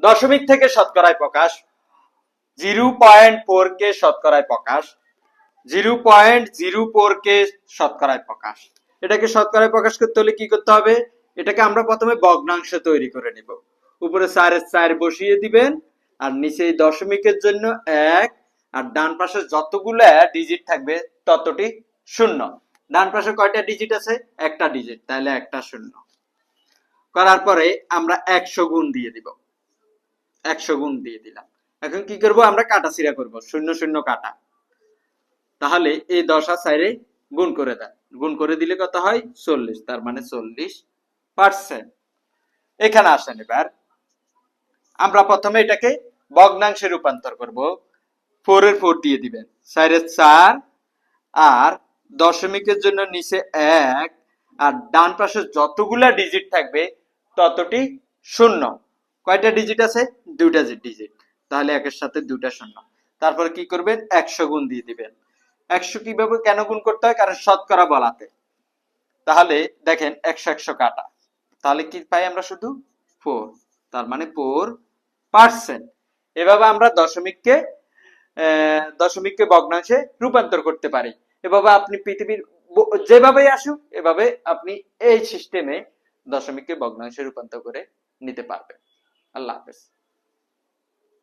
দশমিক থেকে শতকরায় প্রকাশ, 0.4 কে শতকরায় প্রকাশ, 0.04 কে শতকরায় প্রকাশ। এটাকে শতকরায় প্রকাশ করতে হলে কি করতে হবে? এটাকে আমরা প্রথমে ভগ্নাংশ তৈরি করে নিব। উপরে 4 বসিয়ে দিবেন, আর নিচে এই দশমিকের জন্য 1, আর ডান পাশে যতগুলো ডিজিট থাকবে ততটি শূন্য। ডান পাশে কয়টা ডিজিট আছে? একটা ডিজিট, তাহলে একটা শূন্য। করার পরে আমরা 100 গুণ দিয়ে দিব, 100 গুণ দিয়ে দিলাম। এখন কি করব? আমরা কাটাছিড়া করব, শূন্য শূন্য কাটা। তাহলে এই 10 আর 4 গুণ করে দেন, গুণ করে দিলে কত হয়? 40, তার মানে 40%। এখানে আসেন, এবার আমরা প্রথমে এটাকে ভগ্নাংশে রূপান্তর করব। 4 এর 4 দিয়ে দিবেন, 4 এর 4, আর দশমিকের জন্য নিচে 1, আর ডান পাশে যতগুলা ডিজিট থাকবে ততটি শূন্য। কয়টা ডিজিট আছে? দুইটা ডিজিট, তাহলে একের সাথে দুটা শূন্য। তারপরে কি করবেন? 100 গুণ দিয়ে দিবেন। 100 কিভাবে কেন গুণ করতে হয়? কারণ শতকরা বলাতে। তাহলে দেখেন 100 কাটা, তাহলে কি পাই আমরা? শুধু 4, তার মানে 4%। এভাবে আমরা দশমিককে ভগ্নাংশে রূপান্তর করতে পারি। এভাবে আপনি পৃথিবীর যেভাবেই আসুক, এভাবে আপনি এই সিস্টেমে দশমিককে ভগ্নাংশে রূপান্তর করে নিতে পারবেন। আল্লাহ হাফেজ।